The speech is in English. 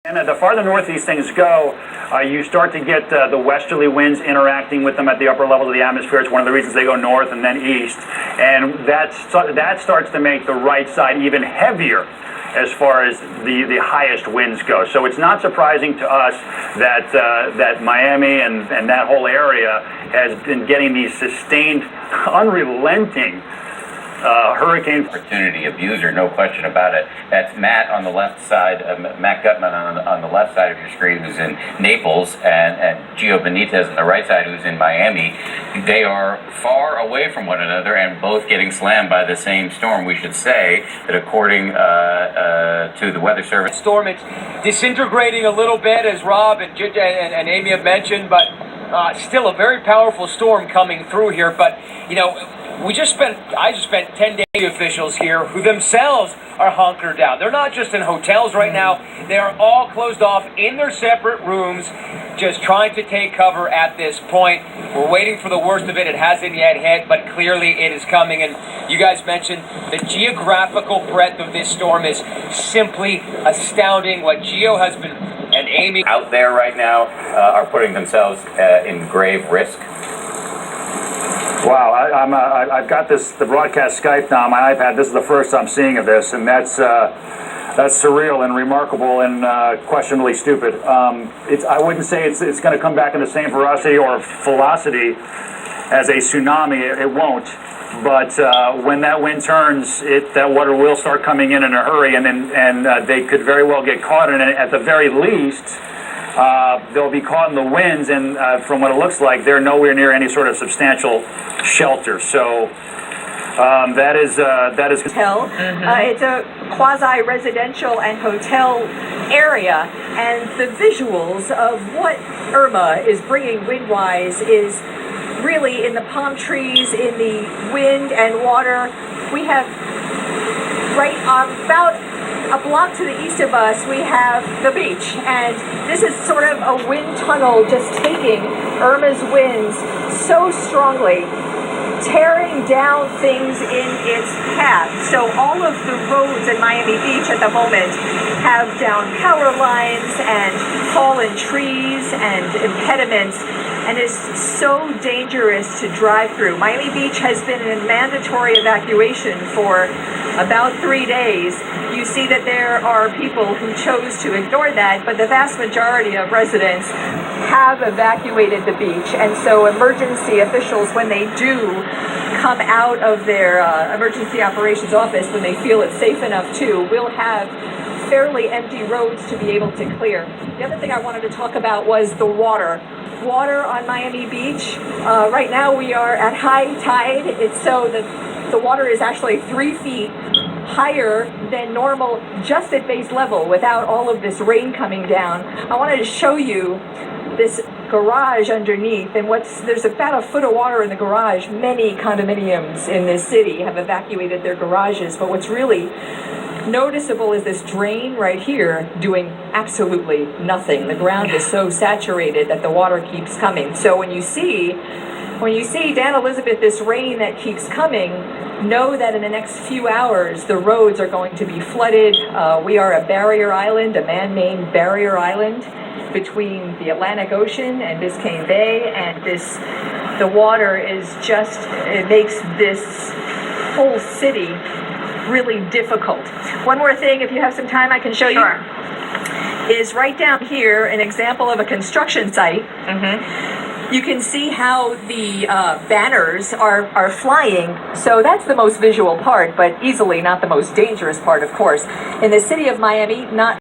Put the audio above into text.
And the farther north these things go, you start to get the westerly winds interacting with them at the upper levels of the atmosphere. It's one of the reasons they go north and then east. And that starts to make the right side even heavier as far as the highest winds go. So it's not surprising to us that Miami and that whole area has been getting these sustained, unrelenting hurricane opportunity abuser, no question about it. That's Matt on the left side, Matt Gutman on the left side of your screen, who's in Naples, and Gio Benitez on the right side, who's in Miami. They are far away from one another and both getting slammed by the same storm. We should say that according to the Weather Service, storm, it's disintegrating a little bit, as Rob and Amy have mentioned, but still a very powerful storm coming through here. But you know, I just spent 10 days with officials here who themselves are hunkered down. They're not just in hotels right now. They are all closed off in their separate rooms, just trying to take cover at this point. We're waiting for the worst of it. It hasn't yet hit, but clearly it is coming. And you guys mentioned the geographical breadth of this storm is simply astounding. What Gio has been, and Amy out there right now, are putting themselves in grave risk. Wow, I've got the broadcast Skype now on my iPad. This is the first I'm seeing of this, and that's surreal and remarkable and questionably stupid. I wouldn't say it's going to come back in the same veracity or velocity as a tsunami. It won't. But when that wind turns, that water will start coming in a hurry, and they could very well get caught in it. At the very least, they'll be caught in the winds, and from what it looks like, they're nowhere near any sort of substantial shelter. So that is hotel. It's a quasi-residential and hotel area, and the visuals of what Irma is bringing wind-wise is really in the palm trees, in the wind and water. We have right about a block to the east of us, we have the beach, and this is sort of a wind tunnel just taking Irma's winds so strongly, tearing down things in its path. So all of the roads in Miami Beach at the moment have down power lines and fallen trees and impediments, and it's so dangerous to drive through. Miami Beach has been in mandatory evacuation for about 3 days. You see that there are people who chose to ignore that, but the vast majority of residents have evacuated the beach. And so emergency officials, when they do come out of their emergency operations office, when they feel it's safe enough to, will have fairly empty roads to be able to clear. The other thing I wanted to talk about was the water. Water on Miami Beach. Right now we are at high tide. It's so that the water is actually 3 feet higher than normal just at base level without all of this rain coming down. I wanted to show you this garage underneath, and there's about a foot of water in the garage. Many condominiums in this city have evacuated their garages, but what's really noticeable is this drain right here doing absolutely nothing. The ground is so saturated that the water keeps coming. So when you see Dan Elizabeth, this rain that keeps coming, know that in the next few hours the roads are going to be flooded. We are a barrier island, a man-made barrier island between the Atlantic Ocean and Biscayne Bay, and the water is just, it makes this whole city really difficult. One more thing, if you have some time, I can show you. Is right down here an example of a construction site. You can see how the banners are flying. So that's the most visual part, but easily not the most dangerous part, of course. In the city of Miami, not